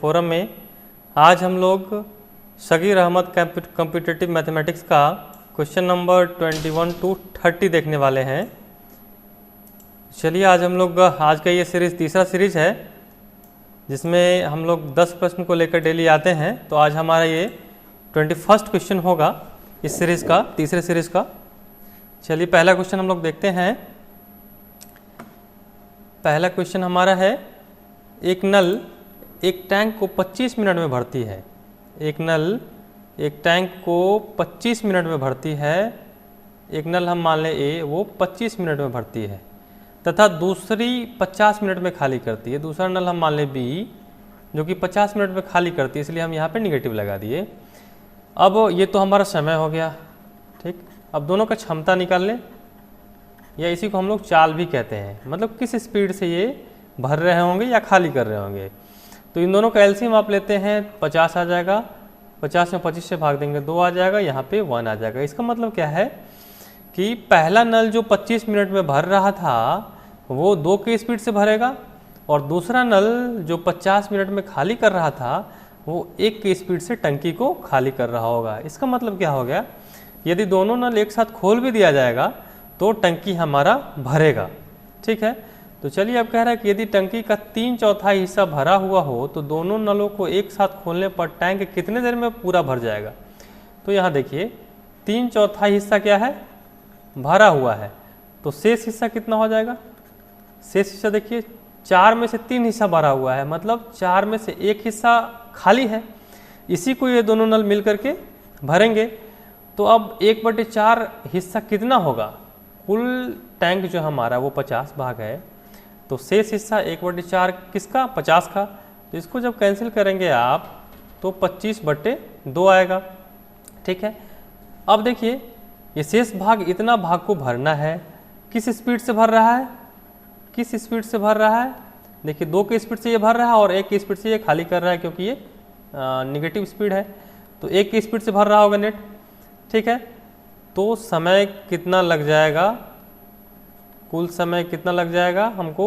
Forum में आज हम लोग सगीर अहमद कॉम्पिटिटिव मैथमेटिक्स का क्वेश्चन नंबर 21 to 30 देखने वाले हैं। चलिए आज हम लोग आज का ये सीरीज़ तीसरा सीरीज़ है जिसमें हम लोग 10 प्रश्न को लेकर डेली आते हैं। तो आज हमारा ये 21st क्वेश्चन होगा इस सीरीज़ का, तीसरे सीरीज़ का। चलिए पहला क्वेश्चन हम लोग देखते हैं। पहला क्वेश्चन हमारा है, एक नल एक टैंक को 25 मिनट में भरती है। एक नल एक टैंक को 25 मिनट में भरती है। एक नल हम मान लें ए, वो 25 मिनट में भरती है तथा दूसरी 50 मिनट में खाली करती है। दूसरा नल हम मान लें बी, जो कि 50 मिनट में खाली करती है, इसलिए हम यहाँ पे निगेटिव लगा दिए। अब ये तो हमारा समय हो गया, ठीक। अब दोनों का क्षमता निकाल लें, या इसी को हम लोग चाल भी कहते हैं, मतलब किस स्पीड से ये भर रहे होंगे या खाली कर रहे होंगे। तो इन दोनों का एलसीएम आप लेते हैं, 50 आ जाएगा, 50 में 25 से भाग देंगे 2 आ जाएगा, यहाँ पे 1 आ जाएगा। इसका मतलब क्या है कि पहला नल जो 25 मिनट में भर रहा था वो 2 की स्पीड से भरेगा, और दूसरा नल जो 50 मिनट में खाली कर रहा था वो 1 की स्पीड से टंकी को खाली कर रहा होगा। इसका मतलब क्या हो गया, यदि दोनों नल एक साथ खोल भी दिया जाएगा तो टंकी हमारा भरेगा, ठीक है। तो चलिए अब कह रहा है कि यदि टंकी का 3/4 हिस्सा भरा हुआ हो तो दोनों नलों को एक साथ खोलने पर टैंक कितने देर में पूरा भर जाएगा। तो यहाँ देखिए 3/4 हिस्सा क्या है, भरा हुआ है, तो शेष हिस्सा कितना हो जाएगा। शेष हिस्सा देखिए 4 में से 3 हिस्सा भरा हुआ है, मतलब 4 में से 1 हिस्सा खाली है, इसी को ये दोनों नल मिल करके भरेंगे। तो अब 1/4 हिस्सा कितना होगा, कुल टैंक जो हमारा वो 50 भाग है, तो शेष हिस्सा 1/4 किसका, 50 का। तो इसको जब कैंसिल करेंगे आप तो 25/2 आएगा, ठीक है। अब देखिए ये शेष भाग, इतना भाग को भरना है, किस स्पीड से भर रहा है, किस स्पीड से भर रहा है। देखिए 2 की स्पीड से ये भर रहा है और 1 की स्पीड से ये खाली कर रहा है, क्योंकि ये निगेटिव स्पीड है, तो 1 की स्पीड से भर रहा होगा नेट, ठीक है। तो समय कितना लग जाएगा, कुल समय कितना लग जाएगा हमको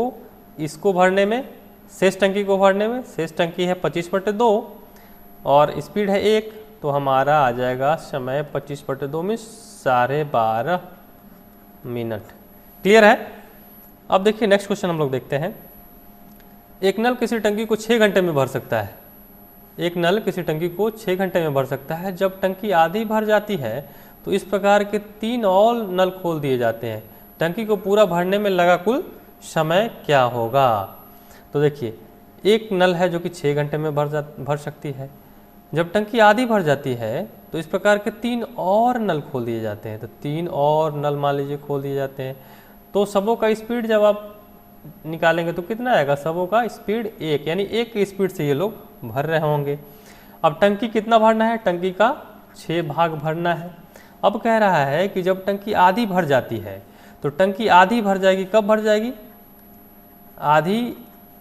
इसको भरने में, शेष टंकी को भरने में। शेष टंकी है 25/2 और स्पीड है 1, तो हमारा आ जाएगा समय 25/2 में 12.5 मिनट। क्लियर है। अब देखिए नेक्स्ट क्वेश्चन हम लोग देखते हैं। एक नल किसी टंकी को 6 घंटे में भर सकता है। एक नल किसी टंकी को 6 घंटे में भर सकता है। जब टंकी आधी भर जाती है तो इस प्रकार के 3 और नल खोल दिए जाते हैं। टंकी को पूरा भरने में लगा कुल समय क्या होगा। तो देखिए एक नल है जो कि 6 घंटे में भर सकती है। जब टंकी आधी भर जाती है तो इस प्रकार के 3 और नल खोल दिए जाते हैं। तो 3 और नल मान लीजिए खोल दिए जाते हैं, तो सबों का स्पीड जब आप निकालेंगे तो कितना आएगा, सबों का स्पीड 1, यानी 1 की स्पीड से ये लोग भर रहे होंगे। अब टंकी कितना भरना है, टंकी का 6 भाग भरना है। अब कह रहा है कि जब टंकी आधी भर जाती है, तो टंकी आधी भर जाएगी, कब भर जाएगी,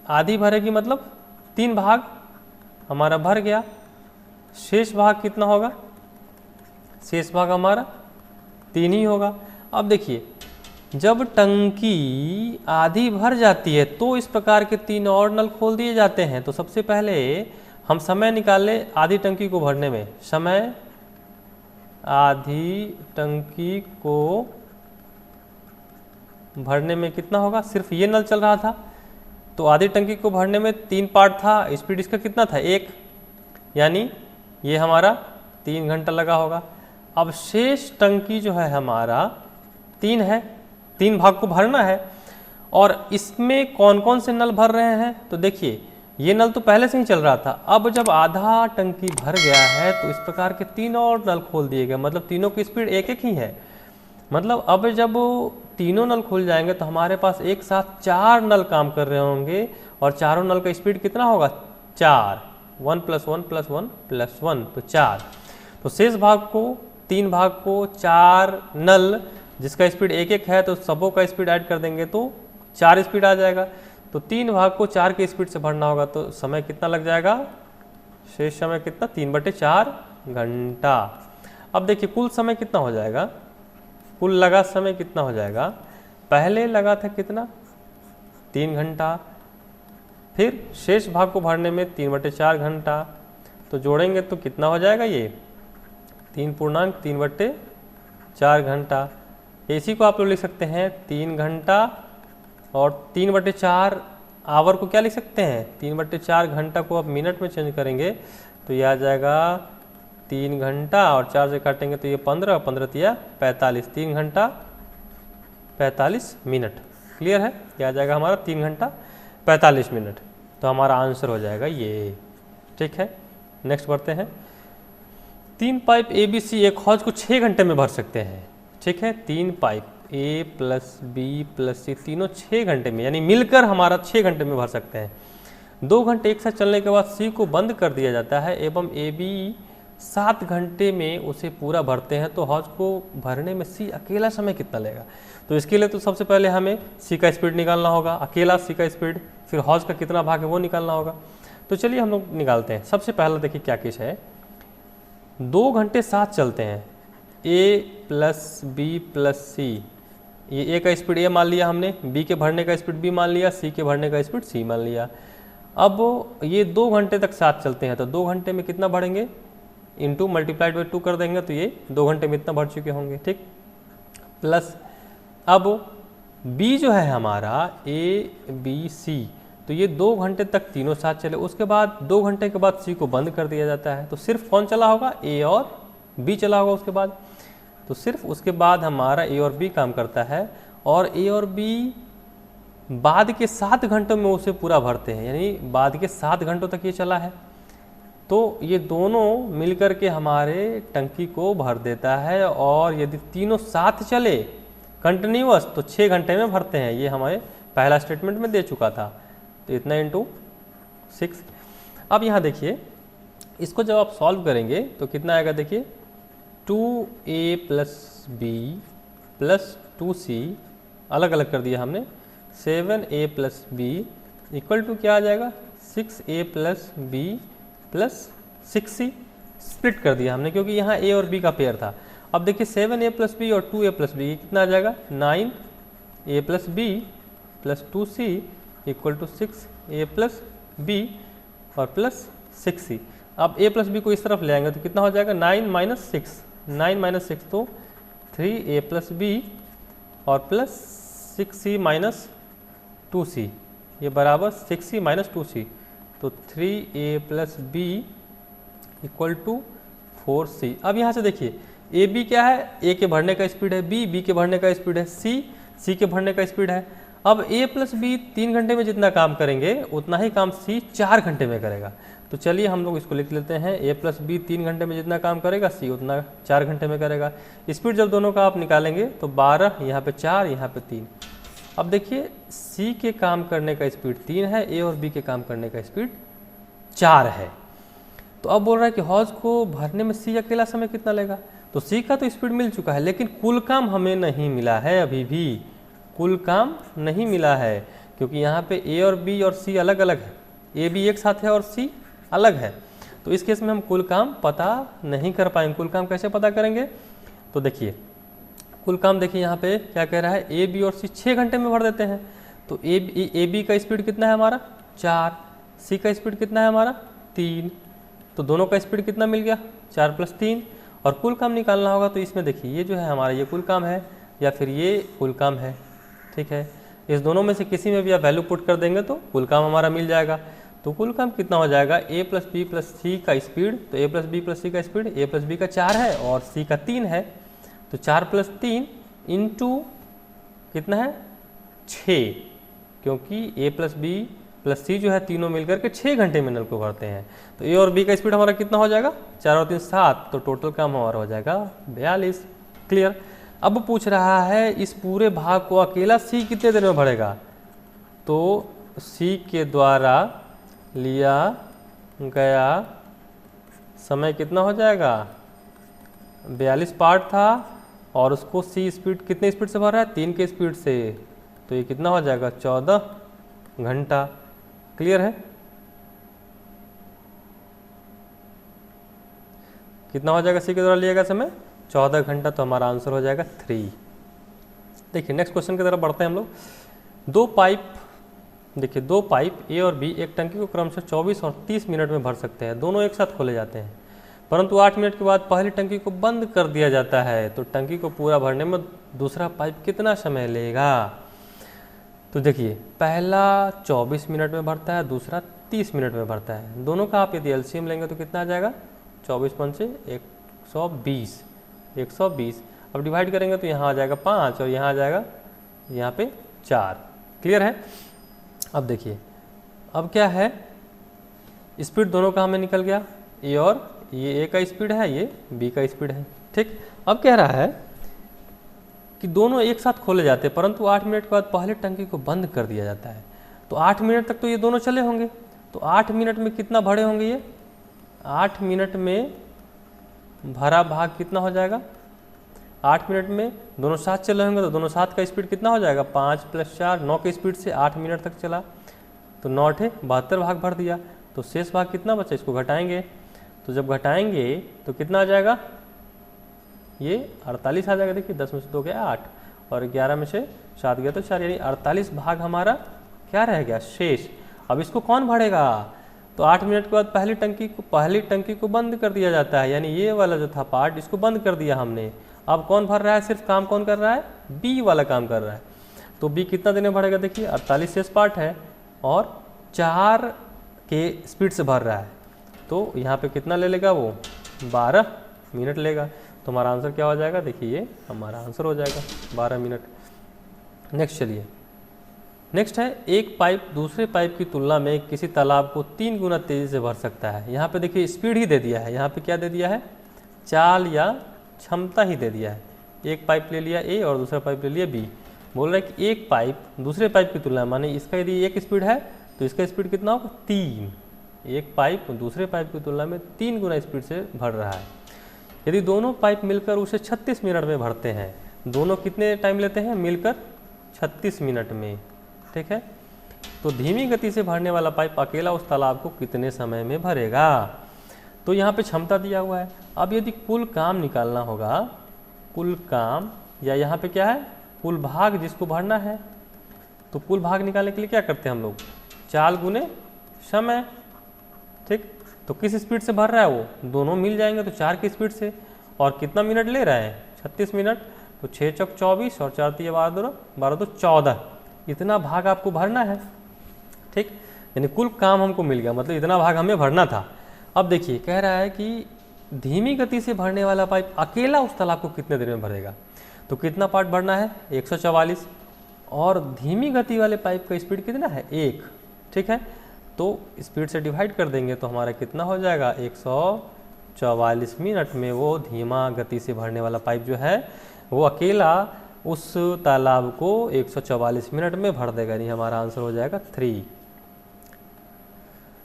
आधी भरेगी, मतलब 3 भाग हमारा भर गया। शेष भाग कितना होगा, शेष भाग हमारा 3 ही होगा। अब देखिए जब टंकी आधी भर जाती है तो इस प्रकार के 3 और नल खोल दिए जाते हैं। तो सबसे पहले हम समय निकाल लें आधी टंकी को भरने में। समय आधी टंकी को भरने में कितना होगा, सिर्फ ये नल चल रहा था, तो आधी टंकी को भरने में 3 पार्ट था, स्पीड इसका कितना था 1, यानी ये हमारा 3 घंटा लगा होगा। अब शेष टंकी जो है हमारा 3 है, 3 भाग को भरना है, और इसमें कौन कौन से नल भर रहे हैं। तो देखिए ये नल तो पहले से ही चल रहा था, अब जब आधा टंकी भर गया है तो इस प्रकार के 3 और नल खोल दिए गए, मतलब तीनों की स्पीड 1-1 ही है। मतलब अब जब तीनों नल खुल जाएंगे तो हमारे पास एक साथ 4 नल काम कर रहे होंगे, और चारों नल का स्पीड कितना होगा, 4, 1 + 1 + 1 + 1, तो 4। तो शेष भाग को, 3 भाग को 4 नल जिसका स्पीड 1-1 है, तो सबों का स्पीड ऐड कर देंगे तो 4 स्पीड आ जाएगा। तो 3 भाग को 4 की स्पीड से भरना होगा, तो समय कितना लग जाएगा, शेष समय कितना, 3/4 घंटा। अब देखिए कुल समय कितना हो जाएगा, कुल लगा समय कितना हो जाएगा। पहले लगा था कितना, 3 घंटा, फिर शेष भाग को भरने में 3/4 घंटा। तो जोड़ेंगे तो कितना हो जाएगा ये 3.4 घंटा। इसी को आप लोग लिख सकते हैं 3 घंटा, और 3/4 आवर को क्या लिख सकते हैं 3/4 घंटा को आप मिनट में चेंज करेंगे तो ये आ जाएगा 3 घंटा, और 4 से काटेंगे तो ये 15, 15 तिया 45, 3 घंटा 45 मिनट। क्लियर है, ये आ जाएगा हमारा 3 घंटा 45 मिनट। तो हमारा आंसर हो जाएगा ये। ठीक है, नेक्स्ट बढ़ते हैं। 3 पाइप ABC एक हौज को 6 घंटे में भर सकते हैं। ठीक है, 3 pipe A plus B plus C तीनों 6 घंटे में, यानी मिलकर हमारा 6 घंटे में भर सकते हैं। 2 घंटे एक साथ चलने के बाद C को बंद कर दिया जाता है एवं AB 7 घंटे में उसे पूरा भरते हैं, तो हौज को भरने में C अकेला समय कितना लेगा। तो इसके लिए तो सबसे पहले हमें C का स्पीड निकालना होगा, अकेला C का स्पीड, फिर हौज का कितना भाग है वो निकालना होगा। तो चलिए हम लोग निकालते हैं। सबसे पहला देखिए क्या केस है, 2 घंटे साथ चलते हैं, A plus B plus C, ये A का स्पीड A मान लिया हमने, B के भरने का स्पीड B मान लिया, C के भरने का स्पीड C मान लिया। अब ये 2 घंटे तक साथ चलते हैं, तो 2 घंटे में कितना भरेंगे, इंटू मल्टीप्लाइड बाई 2 कर देंगे तो ये 2 घंटे में इतना भर चुके होंगे। ठीक, प्लस अब B जो है हमारा A B C, तो ये 2 घंटे तक तीनों साथ चले, उसके बाद 2 घंटे के बाद C को बंद कर दिया जाता है, तो सिर्फ कौन चला होगा A और B चला होगा उसके बाद। तो सिर्फ उसके बाद हमारा A और B काम करता है, और A और B बाद के 7 घंटों में उसे पूरा भरते हैं, यानी बाद के 7 घंटों तक ये चला है। तो ये दोनों मिलकर के हमारे टंकी को भर देता है, और यदि तीनों साथ चले कंटिन्यूअस तो 6 घंटे में भरते हैं। ये हमारे पहला स्टेटमेंट में दे चुका था, तो इतना इंटू 6। अब यहाँ देखिए, इसको जब आप सॉल्व करेंगे तो कितना आएगा, देखिए 2A plus B plus 2C अलग अलग कर दिया हमने, 7A plus B equal to क्या आ जाएगा 6A plus B plus 6C। Split कर दिया हमने क्योंकि यहाँ A और B का पेयर था। अब देखिए 7A प्लस B और 2A प्लस B कितना आ जाएगा 9A plus B plus 2C equal to 6A plus B और प्लस 6C। अब A प्लस B को इस तरफ ले आएंगे तो कितना हो जाएगा 9 माइनस 6, 9 माइनस 6 तो 3A प्लस B और प्लस 6C माइनस 2C, ये बराबर 6C माइनस 2C, तो 3A plus B equal to 4C। अब यहाँ से देखिए ए बी क्या है, ए के भरने का स्पीड है, बी के भरने का स्पीड है, सी के भरने का स्पीड है। अब ए प्लस बी 3 घंटे में जितना काम करेंगे उतना ही काम सी 4 घंटे में करेगा। तो चलिए हम लोग इसको लिख लेते हैं, ए प्लस बी 3 घंटे में जितना काम करेगा सी उतना 4 घंटे में करेगा। स्पीड जब दोनों का आप निकालेंगे तो 12, यहाँ पे 4, यहाँ पे 3। अब देखिए सी के काम करने का स्पीड 3 है, ए और बी के काम करने का स्पीड 4 है। तो अब बोल रहा है कि हौज को भरने में सी अकेला समय कितना लेगा। तो सी का तो स्पीड मिल चुका है, लेकिन कुल काम हमें नहीं मिला है, अभी भी कुल काम नहीं मिला है, क्योंकि यहाँ पे ए और बी और सी अलग अलग है, ए बी एक साथ है और सी अलग है। तो इस केस में हम कुल काम पता नहीं कर पाएंगे। कुल काम कैसे पता करेंगे, तो देखिए कुल काम देखिए यहाँ पे क्या कह रहा है, ए बी और सी 6 घंटे में भर देते हैं। तो ए बी का स्पीड कितना है हमारा 4, सी का स्पीड कितना है हमारा 3, तो दोनों का स्पीड कितना मिल गया 4 प्लस 3। और कुल काम निकालना होगा तो इसमें देखिए ये जो है हमारा ये कुल काम है या फिर ये कुल काम है, ठीक है। इस दोनों में से किसी में भी आप वैल्यू पुट कर देंगे तो कुल काम हमारा मिल जाएगा। तो कुल काम कितना हो जाएगा, ए प्लस बी प्लस सी का स्पीड, तो ए प्लस बी प्लस सी का स्पीड ए प्लस बी का 4 है और सी का 3 है, तो 4 प्लस 3 इंटू कितना है 6, क्योंकि ए प्लस बी प्लस सी जो है तीनों मिलकर के 6 घंटे में नल को भरते हैं। तो ए और बी का स्पीड हमारा कितना हो जाएगा 4 और 3 7, तो टोटल काम हमारा हो जाएगा 42। क्लियर। अब पूछ रहा है इस पूरे भाग को अकेला सी कितने देर में भरेगा, तो सी के द्वारा लिया गया समय कितना हो जाएगा 42 पार्ट था, और उसको सी स्पीड कितने स्पीड से भर रहा है 3 के स्पीड से, तो ये कितना हो जाएगा 14 घंटा। क्लियर है। कितना हो जाएगा सी के द्वारा लिया गया समय 14 घंटा, तो हमारा आंसर हो जाएगा 3। देखिए नेक्स्ट क्वेश्चन की तरफ बढ़ते हैं हम लोग। 2 पाइप देखिए दो पाइप ए और बी एक टंकी को क्रमशः 24 और 30 मिनट में भर सकते हैं, दोनों एक साथ खोले जाते हैं, परंतु 8 मिनट के बाद पहली टंकी को बंद कर दिया जाता है, तो टंकी को पूरा भरने में दूसरा पाइप कितना समय लेगा? तो देखिए पहला 24 मिनट में भरता है, दूसरा 30 मिनट में भरता है, दोनों का आप यदि एलसीएम लेंगे तो कितना आ जाएगा? 24 पंचे 120। अब डिवाइड करेंगे तो यहाँ आ जाएगा 5 और यहाँ आ जाएगा यहाँ पे 4। क्लियर है? अब देखिए अब क्या है, स्पीड दोनों का हमें निकल गया, ए और ये ए का स्पीड है, ये बी का स्पीड है। ठीक, अब कह रहा है कि दोनों एक साथ खोले जाते हैं, परंतु 8 मिनट के बाद पहले टंकी को बंद कर दिया जाता है, तो 8 मिनट तक तो ये दोनों चले होंगे, तो 8 मिनट में कितना भरे होंगे ये? 8 मिनट में भरा भाग कितना हो जाएगा? 8 मिनट में दोनों साथ चले होंगे तो दोनों साथ का स्पीड कितना हो जाएगा? 5 + 4 9 की स्पीड से 8 मिनट तक चला, तो 9 × 72 भाग भर दिया, तो शेष भाग कितना बचा? इसको घटाएंगे, तो जब घटाएंगे तो कितना आ जाएगा? ये 48 आ जाएगा। देखिए 10 में से 2 गया 8 और 11 में से 7 गया तो 4, यानी 48 भाग हमारा क्या रह गया? शेष। अब इसको कौन भरेगा? तो 8 मिनट के बाद पहली टंकी को बंद कर दिया जाता है, यानी ये वाला जो था पार्ट इसको बंद कर दिया हमने। अब कौन भर रहा है? सिर्फ काम कौन कर रहा है? बी वाला काम कर रहा है। तो बी कितना देने भरेगा? देखिए 48 शेष पार्ट है और 4 के स्पीड से भर रहा है, तो यहाँ पे कितना ले लेगा वो? 12 मिनट लेगा। तो हमारा आंसर क्या हो जाएगा? देखिए ये हमारा आंसर हो जाएगा 12 मिनट। नेक्स्ट चलिए, नेक्स्ट है एक पाइप दूसरे पाइप की तुलना में किसी तालाब को 3 गुना तेज़ी से भर सकता है। यहाँ पे देखिए स्पीड ही दे दिया है, यहाँ पे क्या दे दिया है? चाल या क्षमता ही दे दिया है। एक पाइप ले लिया ए और दूसरा पाइप ले लिया बी, बोल रहा है कि एक पाइप दूसरे पाइप की तुलना, माने इसका यदि एक स्पीड है तो इसका स्पीड कितना होगा? 3। एक पाइप दूसरे पाइप की तुलना में 3 गुना स्पीड से भर रहा है। यदि दोनों पाइप मिलकर उसे 36 मिनट में भरते हैं, दोनों कितने टाइम लेते हैं मिलकर? 36 मिनट में। ठीक है, तो धीमी गति से भरने वाला पाइप अकेला उस तालाब को कितने समय में भरेगा? तो यहाँ पे क्षमता दिया हुआ है। अब यदि कुल काम निकालना होगा, कुल काम, या यहाँ पे क्या है? कुल भाग जिसको भरना है, तो कुल भाग निकालने के लिए क्या करते हैं हम लोग? चाल गुने समय। ठीक, तो किस स्पीड से भर रहा है वो? दोनों मिल जाएंगे तो 4 की स्पीड से, और कितना मिनट ले रहा है? 36 मिनट। तो 6 × 4 = 24 और 4 × 3 = 12 तो 14, इतना भाग आपको भरना है। ठीक, यानी कुल काम हमको मिल गया, मतलब इतना भाग हमें भरना था। अब देखिए कह रहा है कि धीमी गति से भरने वाला पाइप अकेला उस तालाब को कितने देर में भरेगा? तो कितना पार्ट भरना है? 144, और धीमी गति वाले पाइप का स्पीड कितना है? 1। ठीक है, तो स्पीड से डिवाइड कर देंगे तो हमारा कितना हो जाएगा? 144 मिनट में वो धीमा गति से भरने वाला पाइप जो है वो अकेला उस तालाब को 144 मिनट में भर देगा, यानी हमारा आंसर हो जाएगा 3।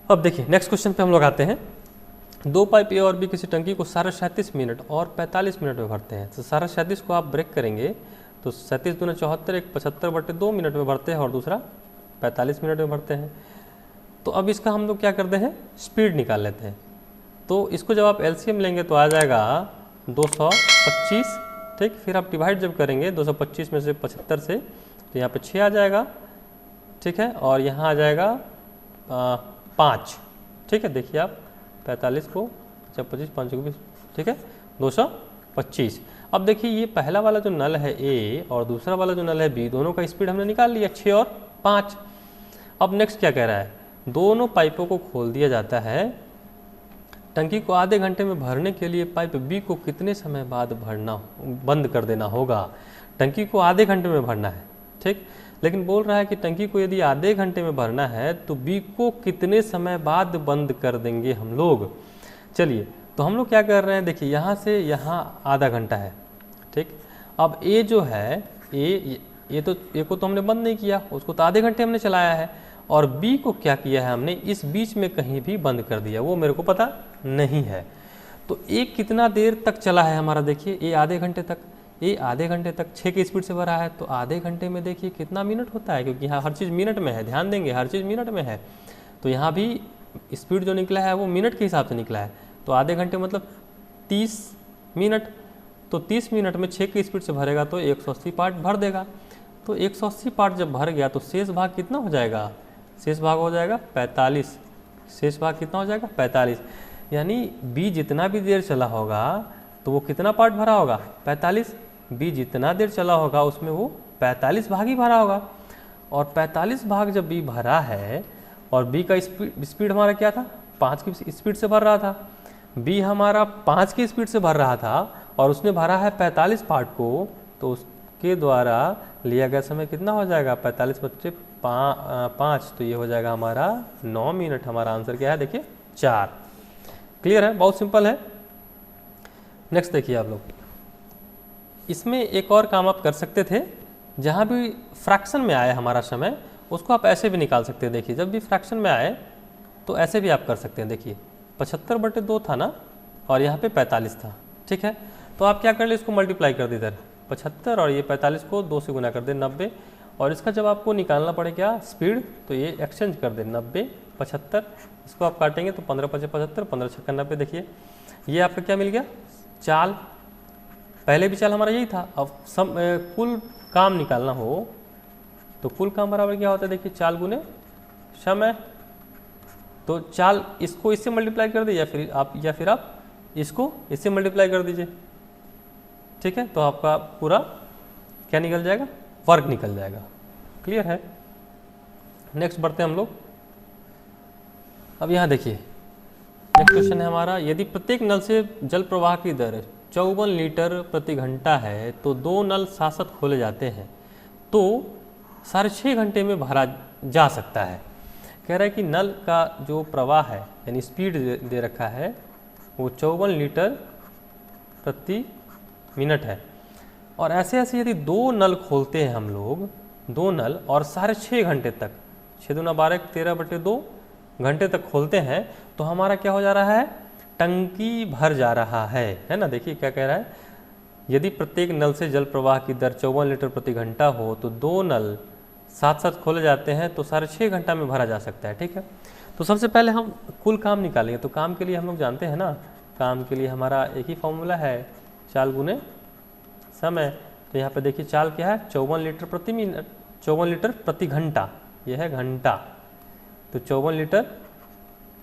अब देखिए नेक्स्ट क्वेश्चन पे हम लोग आते हैं। दो पाइप ए और बी किसी टंकी को 37 मिनट और 45 मिनट में भरते हैं। तो 37 को आप ब्रेक करेंगे तो 37 दूना 74, एक 75/2 मिनट में भरते हैं और दूसरा 45 मिनट में भरते हैं। तो अब इसका हम लोग क्या करते हैं? स्पीड निकाल लेते हैं। तो इसको जब आप एलसीएम लेंगे तो आ जाएगा 225। ठीक, फिर आप डिवाइड जब करेंगे 225 में से 75 से, तो यहाँ पे 6 आ जाएगा। ठीक है, और यहाँ आ जाएगा 5। ठीक है, देखिए आप 45 को 25 5 20, ठीक है 225। अब देखिए ये पहला वाला जो नल है ए और दूसरा वाला जो नल है बी, दोनों का स्पीड हमने निकाल लिया 6 और 5। अब नेक्स्ट क्या कह रहा है? दोनों पाइपों को खोल दिया जाता है। टंकी को आधे घंटे में भरने के लिए पाइप बी को कितने समय बाद बंद कर देना होगा? टंकी को आधे घंटे में भरना है, ठीक, लेकिन बोल रहा है कि टंकी को यदि आधे घंटे में भरना है तो बी को कितने समय बाद बंद कर देंगे हम लोग? चलिए, तो हम लोग क्या कर रहे हैं, देखिए यहाँ से यहाँ आधा घंटा है, ठीक। अब ए जो है ए को तो हमने बंद नहीं किया, उसको तो आधे घंटे हमने चलाया है, और बी को क्या किया है हमने, इस बीच में कहीं भी बंद कर दिया, वो मेरे को पता नहीं है। तो ए कितना देर तक चला है हमारा, देखिए ए आधे घंटे तक, ये आधे घंटे तक 6 की स्पीड से भरा है, तो आधे घंटे में देखिए कितना मिनट होता है, क्योंकि यहाँ हर चीज़ मिनट में है, ध्यान देंगे हर चीज़ मिनट में है, तो यहाँ भी स्पीड जो निकला है वो मिनट के हिसाब से निकला है। तो आधे घंटे मतलब 30 मिनट, तो 30 मिनट में 6 की स्पीड से भरेगा तो 180 पार्ट भर देगा। तो 180 पार्ट जब भर गया तो शेष भाग कितना हो जाएगा, शेष भाग हो जाएगा 45, शेष भाग कितना हो जाएगा 45, यानी बी जितना भी देर चला होगा तो वो कितना पार्ट भरा होगा 45, बी जितना देर चला होगा उसमें वो 45 भाग ही भरा होगा। और 45 भाग जब बी भरा है और बी का स्पीड हमारा क्या था 5 की स्पीड से भर रहा था, बी हमारा 5 की स्पीड से भर रहा था और उसने भरा है 45 पार्ट को, तो उसके द्वारा लिया गया समय कितना हो जाएगा 45 बच्चे 5, तो ये हो जाएगा हमारा 9 मिनट। हमारा आंसर क्या है देखिए 4। क्लियर है, बहुत सिंपल है। नेक्स्ट देखिए आप लोग, इसमें एक और काम आप कर सकते थे, जहाँ भी फ्रैक्शन में आए हमारा समय उसको आप ऐसे भी निकाल सकते हैं। देखिए जब भी फ्रैक्शन में आए तो ऐसे भी आप कर सकते हैं। देखिए 75/2 था ना और यहाँ पे 45 था, ठीक है, तो आप क्या कर ले इसको मल्टीप्लाई कर दे इधर 75 और ये 45 को 2 से गुना कर दे 90, और इसका जब आपको निकालना पड़े क्या स्पीड तो ये एक्सचेंज कर दे 90 75, इसको आप काटेंगे तो 15 5 75, 15 6 90। देखिए ये आपका क्या मिल गया चाल, पहले भी चाल हमारा यही था। अब कुल काम निकालना हो तो कुल काम बराबर क्या होता है देखिए चाल गुने समय, तो चाल इसको इससे मल्टीप्लाई कर दीजिए या फिर आप इसको इससे मल्टीप्लाई कर दीजिए, ठीक है, तो आपका पूरा क्या निकल जाएगा वर्क निकल जाएगा। क्लियर है। नेक्स्ट बढ़ते हैं हम लोग। अब यहाँ देखिए नेक्स्ट क्वेश्चन है हमारा, यदि प्रत्येक नल से जल प्रवाह की दर 54 लीटर प्रति घंटा है तो 2 नल साथ साथ खोले जाते हैं तो 6.5 घंटे में भरा जा सकता है। कह रहा है कि नल का जो प्रवाह है यानी स्पीड दे रखा है वो 54 लीटर प्रति मिनट है, और ऐसे ऐसे यदि 2 नल खोलते हैं हम लोग 2 नल और 6.5 घंटे तक 6 दूना 12 13/2 घंटे तक खोलते हैं तो हमारा क्या हो जा रहा है टंकी भर जा रहा है ना। देखिए क्या कह रहा है, यदि प्रत्येक नल से जल प्रवाह की दर 54 लीटर प्रति घंटा हो तो 2 नल साथ साथ खोले जाते हैं तो 6.5 घंटा में भरा जा सकता है, ठीक है। तो सबसे पहले हम कुल काम निकालेंगे, तो काम के लिए हम लोग जानते हैं ना, काम के लिए हमारा एक ही फॉर्मूला है चाल गुने समय। तो यहाँ पे देखिए चाल क्या है 54 लीटर प्रति मिनट, 54 लीटर प्रति घंटा, यह है घंटा, तो 54 लीटर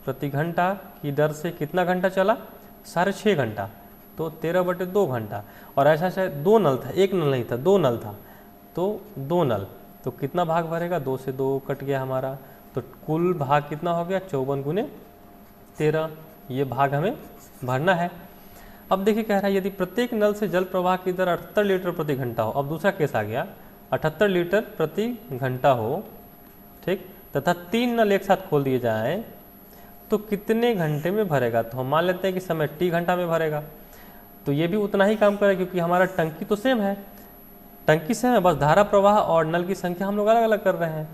प्रति घंटा की दर से कितना घंटा चला 6.5 घंटा, तो 13/2 घंटा। और ऐसा शायद 2 नल था, एक नल नहीं था 2 नल था, तो 2 नल तो कितना भाग भरेगा 2 से 2 कट गया हमारा, तो कुल भाग कितना हो गया 54 गुने 13, ये भाग हमें भरना है। अब देखिए कह रहा है यदि प्रत्येक नल से जल प्रवाह की दर 78 लीटर प्रति घंटा हो, अब दूसरा केस आ गया 78 लीटर प्रति घंटा हो, ठीक, तथा 3 नल एक साथ खोल दिए जाएं तो कितने घंटे में भरेगा। तो हम मान लेते हैं कि समय t घंटा में भरेगा, तो ये भी उतना ही काम करेगा क्योंकि हमारा टंकी तो सेम है, टंकी सेम है, बस धारा प्रवाह और नल की संख्या हम लोग अलग अलग कर रहे हैं।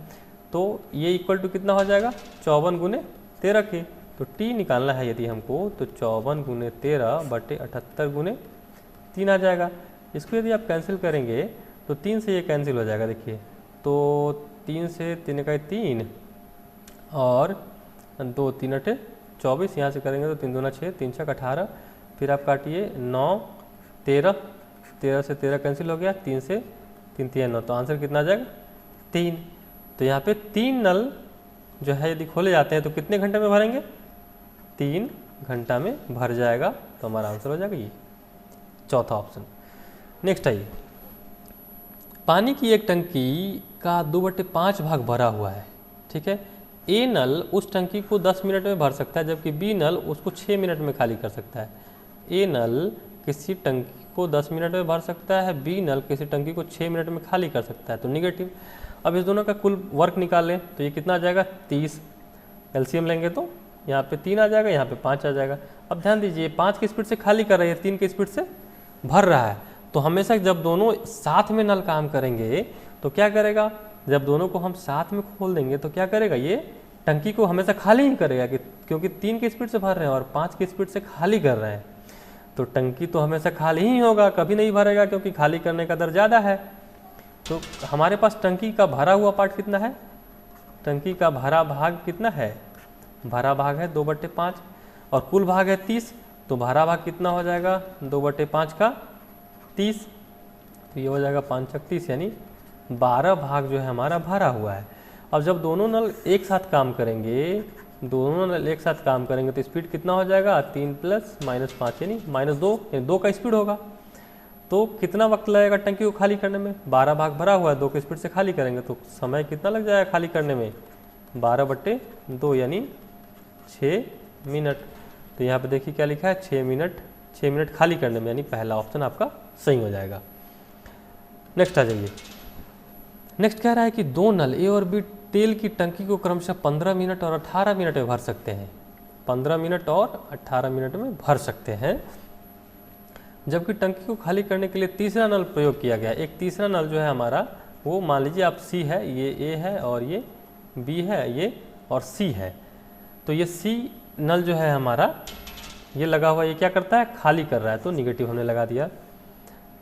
तो ये इक्वल टू कितना हो जाएगा 54 गुने 13 के, तो t निकालना है यदि हमको तो 54 गुने 13/78 गुने 3 आ जाएगा। इसको यदि आप कैंसिल करेंगे तो 3 से ये कैंसिल हो जाएगा। देखिए तो 3 से 3 का 3 और 2 3 8 24, यहाँ से करेंगे तो 3 दूना 6 3 6 18, फिर आप काटिए 9 13, 13 से 13 कैंसिल हो गया, 3 से 3 3 9, तो आंसर कितना आ जाएगा 3। तो यहाँ पे 3 नल जो है यदि खोले जाते हैं तो कितने घंटे में भरेंगे 3 घंटा में भर जाएगा, तो हमारा आंसर हो जाएगा ये चौथा ऑप्शन। नेक्स्ट आइए, पानी की एक टंकी का 2/5 भाग भरा हुआ है, ठीक है। ए नल उस टंकी को 10 मिनट में भर सकता है जबकि बी नल उसको 6 मिनट में खाली कर सकता है। ए नल किसी टंकी को 10 मिनट में भर सकता है, बी नल किसी टंकी को 6 मिनट में खाली कर सकता है, तो निगेटिव। अब इस दोनों का कुल वर्क निकाल लें तो ये कितना आ जाएगा 30, एलसीएम लेंगे तो यहाँ पे 3 आ जाएगा, यहाँ पे 5 आ जाएगा। अब ध्यान दीजिए 5 की स्पीड से खाली कर रही है, 3 की स्पीड से भर रहा है, तो हमेशा जब दोनों साथ में नल काम करेंगे तो क्या करेगा, जब दोनों को हम साथ में खोल देंगे तो क्या करेगा, ये टंकी को हमेशा खाली ही करेगा क्योंकि 3 की स्पीड से भर रहे हैं और 5 की स्पीड से खाली कर रहे हैं, तो टंकी तो हमेशा खाली ही होगा, कभी नहीं भरेगा क्योंकि खाली करने का दर ज़्यादा है। तो हमारे पास टंकी का भरा हुआ पार्ट कितना है, टंकी का भरा भाग कितना है, भरा भाग है 2/5 और कुल भाग है 30, तो भरा भाग कितना हो जाएगा 2/5 का 30, तो ये हो जाएगा 5 × 30 यानी 12 भाग जो है हमारा भरा हुआ है। अब जब दोनों नल एक साथ काम करेंगे, दोनों नल एक साथ काम करेंगे तो स्पीड कितना हो जाएगा, 3 प्लस -5 यानी -2, यानी 2 का स्पीड होगा। तो कितना वक्त लगेगा टंकी को खाली करने में, 12 भाग भरा हुआ है, 2 की स्पीड से खाली करेंगे तो समय कितना लग जाएगा खाली करने में, 12/2 यानी 6 मिनट। तो यहाँ पे देखिए क्या लिखा है, 6 मिनट खाली करने में, यानी पहला ऑप्शन आपका सही हो जाएगा। नेक्स्ट आ जाइए। नेक्स्ट कह रहा है कि दो नल ए और बी तेल की टंकी को क्रमशः 15 मिनट और 18 मिनट में भर सकते हैं, 15 मिनट और 18 मिनट में भर सकते हैं, जबकि टंकी को खाली करने के लिए तीसरा नल प्रयोग किया गया। एक तीसरा नल जो है हमारा वो मान लीजिए आप सी है, ये ए है और ये बी है, ये और सी है। तो ये सी नल जो है हमारा ये लगा हुआ, ये क्या करता है, खाली कर रहा है, तो निगेटिव हमने लगा दिया।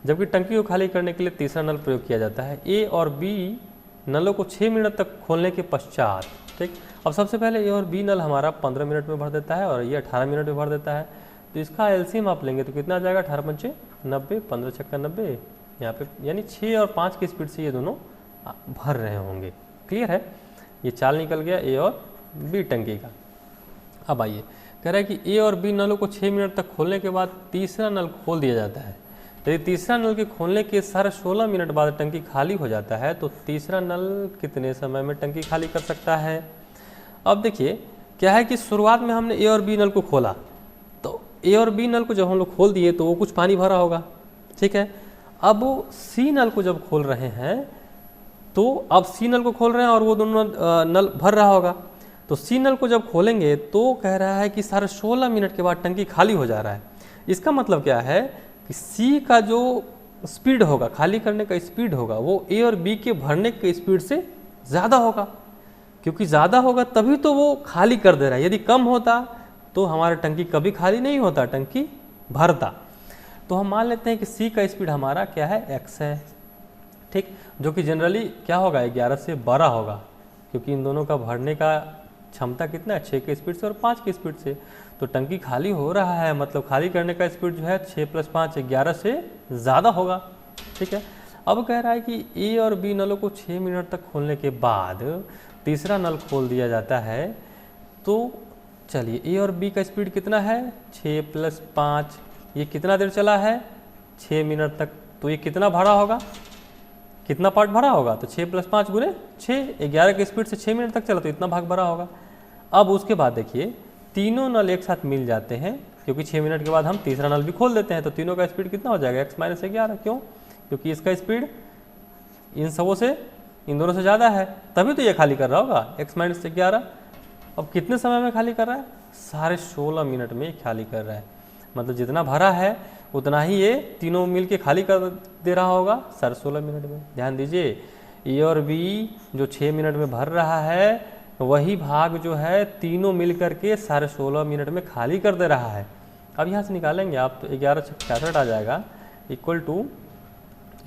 जबकि टंकी को खाली करने के लिए तीसरा नल प्रयोग किया जाता है। ए और बी नलों को 6 मिनट तक खोलने के पश्चात, ठीक। अब सबसे पहले ए और बी नल हमारा 15 मिनट में भर देता है और ये 18 मिनट में भर देता है। तो इसका एलसीएम आप लेंगे तो कितना आ जाएगा, 18 पंचे 90, 15 छक्का 90, यहाँ पे यानी 6 और 5 की स्पीड से ये दोनों भर रहे होंगे। क्लियर है, ये चाल निकल गया ए और बी टंकी का। अब आइए, कह रहा है कि ए और बी नलों को 6 मिनट तक खोलने के बाद तीसरा नल खोल दिया जाता है। यदि तीसरा नल के खोलने के 16.5 मिनट बाद टंकी खाली हो जाता है तो तीसरा नल कितने समय में टंकी खाली कर सकता है। अब देखिए क्या है कि शुरुआत में हमने ए और बी नल को खोला, तो ए और बी नल को जब हम लोग खोल दिए तो वो कुछ पानी भरा होगा, ठीक है। अब सी नल को जब खोल रहे हैं तो अब सी नल को खोल रहे हैं और वो दोनों नल भर रहा होगा। तो सी नल को जब खोलेंगे तो कह रहा है कि 16.5 मिनट के बाद टंकी खाली हो जा रहा है। इसका मतलब क्या है कि सी का जो स्पीड होगा, खाली करने का स्पीड होगा, वो ए और बी के भरने के स्पीड से ज़्यादा होगा, क्योंकि ज़्यादा होगा तभी तो वो खाली कर दे रहा है। यदि कम होता तो हमारा टंकी कभी खाली नहीं होता, टंकी भरता। तो हम मान लेते हैं कि सी का स्पीड हमारा क्या है, एक्स है, ठीक, जो कि जनरली क्या होगा, 11 से 12 होगा, क्योंकि इन दोनों का भरने का क्षमता कितना है, 6 की स्पीड से और 5 की स्पीड से। तो टंकी खाली हो रहा है, मतलब खाली करने का स्पीड जो है 6 + 5 11 से ज़्यादा होगा, ठीक है। अब कह रहा है कि ए और बी नलों को 6 मिनट तक खोलने के बाद तीसरा नल खोल दिया जाता है। तो चलिए ए और बी का स्पीड कितना है, 6 + 5, ये कितना देर चला है, 6 मिनट तक। तो ये कितना भरा होगा, कितना पार्ट भरा होगा, तो 6 + 5 × 6, 11 की स्पीड से 6 मिनट तक चला तो इतना भाग भरा होगा। अब उसके बाद देखिए तीनों नल एक साथ मिल जाते हैं, क्योंकि 6 मिनट के बाद हम तीसरा नल भी खोल देते हैं, तो तीनों का स्पीड कितना हो जाएगा, x - 11। क्यों, क्योंकि इसका स्पीड इन सबों से, इन दोनों से ज़्यादा है, तभी तो ये खाली कर रहा होगा, x - 11। अब कितने समय में खाली कर रहा है, 16.5 मिनट में खाली कर रहा है। मतलब जितना भरा है उतना ही ये तीनों मिल के खाली कर दे रहा होगा 16.5 मिनट में। ध्यान दीजिए, ए और बी जो 6 मिनट में भर रहा है, वही भाग जो है तीनों मिल करके 16.5 मिनट में खाली कर दे रहा है। अब यहाँ से निकालेंगे आप तो 11 × 66 आ जाएगा, इक्वल टू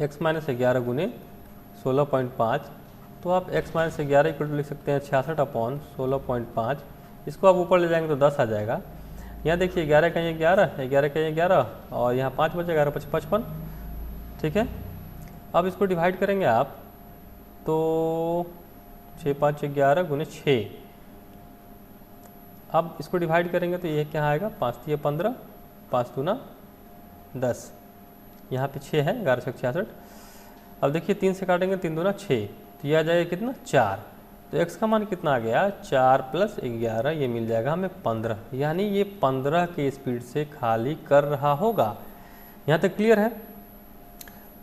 x - 11 × 16.5। तो आप x - 11 इक्वल टू लिख सकते हैं 66/16.5। इसको आप ऊपर ले जाएंगे तो 10 आ जाएगा। यहाँ देखिए 11 का ये 11, 11 का ये 11 और यहाँ 5 बचे, 11 × 5 = 55, ठीक है। अब इसको डिवाइड करेंगे आप तो 6 × 5 = 11 × 6। अब इसको डिवाइड करेंगे तो ये क्या आएगा, 5 × 3 = 15, 5 × 2 = 10, यहाँ पे 6 है, 11 × 6 = 66। अब देखिए 3 से काटेंगे, 3 × 2 = 6, तो ये आ जाएगा कितना, 4। तो x का मान कितना आ गया, 4 + 11, ये मिल जाएगा हमें 15, यानी ये 15 की स्पीड से खाली कर रहा होगा। यहाँ तक क्लियर है।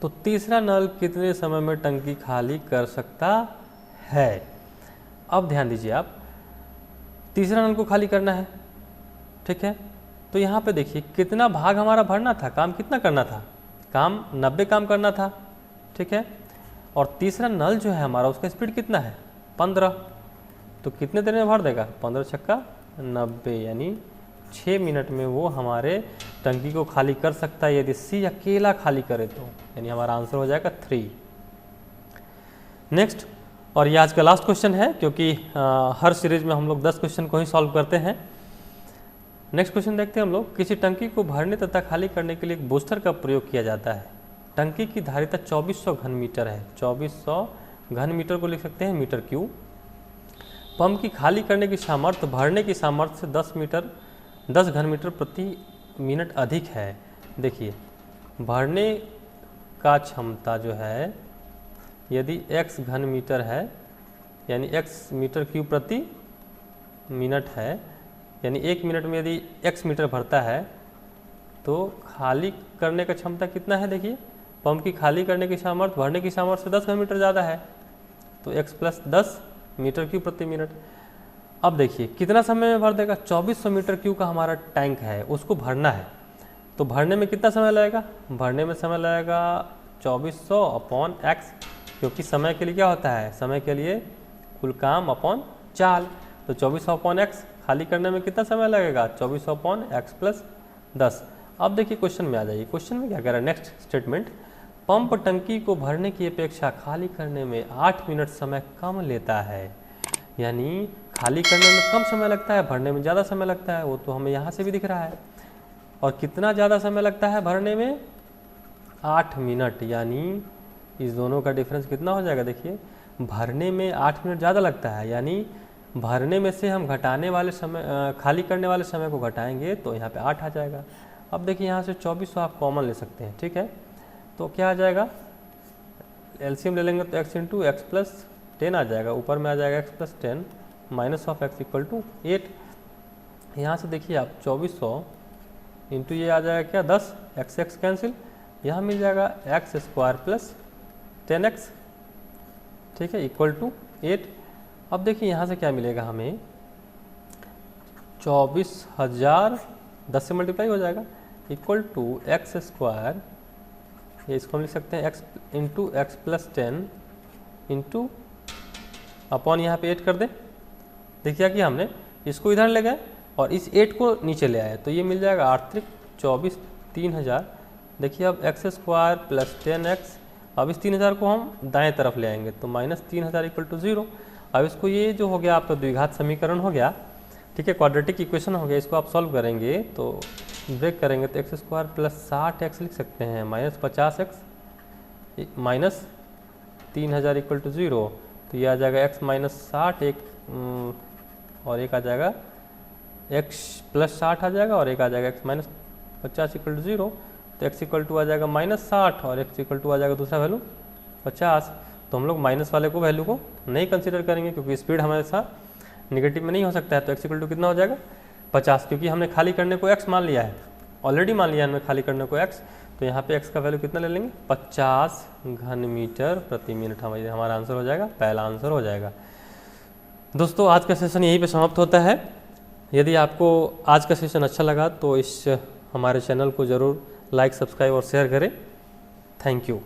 तो तीसरा नल कितने समय में टंकी खाली कर सकता है। अब ध्यान दीजिए आप, तीसरा नल को खाली करना है, ठीक है। तो यहाँ पे देखिए कितना भाग हमारा भरना था, काम कितना करना था, काम 90 काम करना था, ठीक है। और तीसरा नल जो है हमारा, उसका स्पीड कितना है, 15। तो कितने देर में भर देगा, 15 छक्का 90, यानी 6 मिनट में वो हमारे टंकी को खाली कर सकता है, यदि सी अकेला खाली करे तो। यानी हमारा आंसर हो जाएगा 3। नेक्स्ट, और ये आज का लास्ट क्वेश्चन है, क्योंकि हर सीरीज में हम लोग 10 क्वेश्चन को ही सॉल्व करते हैं। नेक्स्ट क्वेश्चन देखते हैं हम लोग। किसी टंकी को भरने तथा खाली करने के लिए एक बूस्टर का प्रयोग किया जाता है। टंकी की धारिता 2400 घन मीटर है। 2400 घन मीटर को लिख सकते हैं मीटर क्यूब, पंप की खाली करने की सामर्थ्य भरने की सामर्थ्य से 10 घन मीटर प्रति मिनट अधिक है। देखिए भरने का क्षमता जो है यदि x घन मीटर है यानी x मीटर क्यूब प्रति मिनट है, यानी 1 मिनट में यदि x मीटर भरता है तो खाली करने का क्षमता कितना है। देखिए पंप की खाली करने की सामर्थ्य भरने की सामर्थ्य से 10 घन मीटर ज़्यादा है, तो x प्लस 10 मीटर क्यूब प्रति मिनट। अब देखिए कितना समय में भर देगा। 2400 मीटर क्यूब का हमारा टैंक है, उसको भरना है, तो भरने में कितना समय लगेगा। भरने में समय लगेगा 2400 अपॉन x, क्योंकि समय के लिए क्या होता है, समय के लिए कुल काम अपॉन चाल। तो 2400 अपॉन x खाली करने में कितना समय लगेगा, 2400 अपॉन x प्लस 10। अब देखिए क्वेश्चन में आ जाइए। क्वेश्चन में क्या कह रहा है, नेक्स्ट स्टेटमेंट, पंप टंकी को भरने की अपेक्षा खाली करने में 8 मिनट समय कम लेता है। यानी खाली करने में कम समय लगता है, भरने में ज़्यादा समय लगता है, वो तो हमें यहाँ से भी दिख रहा है। और कितना ज़्यादा समय लगता है भरने में, 8 मिनट। यानी इस दोनों का डिफरेंस कितना हो जाएगा। देखिए भरने में 8 मिनट ज़्यादा लगता है, यानी भरने में से हम घटाने वाले समय खाली करने वाले समय को घटाएंगे तो यहाँ पे 8 आ जाएगा। अब देखिए यहाँ से 2400 आप कॉमन ले सकते हैं, ठीक है। तो क्या आ जाएगा, एलसीएम ले लेंगे तो x इंटू एक्स प्लस 10 आ जाएगा, ऊपर में आ जाएगा x plus 10 minus of x equal to 8। यहाँ से देखिए आप 2400 इंटू ये आ जाएगा क्या 10, x कैंसिल, यहाँ मिल जाएगा x स्क्वायर प्लस 10x, ठीक है, इक्वल टू 8। अब देखिए यहाँ से क्या मिलेगा हमें, 24,000 10 से मल्टीप्लाई हो जाएगा, इक्वल टू एक्स स्क्वायर, ये इसको हम लिख सकते हैं x into x plus 10 into upon यहाँ पे 8 कर दें। देखिए क्या किया हमने, इसको इधर ले गए और इस 8 को नीचे ले आए, तो ये मिल जाएगा 8 24 3000। देखिए अब एक्स स्क्वायर प्लस 10x, अब इस 3000 को हम दाएं तरफ ले आएंगे तो माइनस 3000 इक्वल टू 0। अब इसको ये जो हो गया आपका द्विघात समीकरण हो गया, ठीक है, क्वाड्रेटिक इक्वेशन हो गया। इसको आप सॉल्व करेंगे तो ब्रेक करेंगे तो एक्स स्क्वायर प्लस 60x लिख सकते हैं minus 50x minus 3000 equal to 0। तो ये आ जाएगा x माइनस 60 एक और एक आ जाएगा x प्लस 60 आ जाएगा और एक आ जाएगा x माइनस 50 इक्वल टू 0। तो x इक्वल टू आ जाएगा माइनस 60 और x इक्वल टू आ जाएगा दूसरा वैल्यू 50। तो हम लोग माइनस वाले को वैल्यू को नहीं कंसिडर करेंगे क्योंकि स्पीड हमेशा निगेटिव में नहीं हो सकता है। तो x इक्वल टू कितना हो जाएगा 50, क्योंकि हमने खाली करने को x मान लिया है, ऑलरेडी मान लिया है हमने खाली करने को x। तो यहाँ पे x का वैल्यू कितना ले लेंगे 50 घन मीटर प्रति मिनट, हमारा आंसर हो जाएगा, पहला आंसर हो जाएगा। दोस्तों आज का सेशन यहीं पे समाप्त होता है। यदि आपको आज का सेशन अच्छा लगा तो इस हमारे चैनल को ज़रूर लाइक, सब्सक्राइब और शेयर करें। Thank you.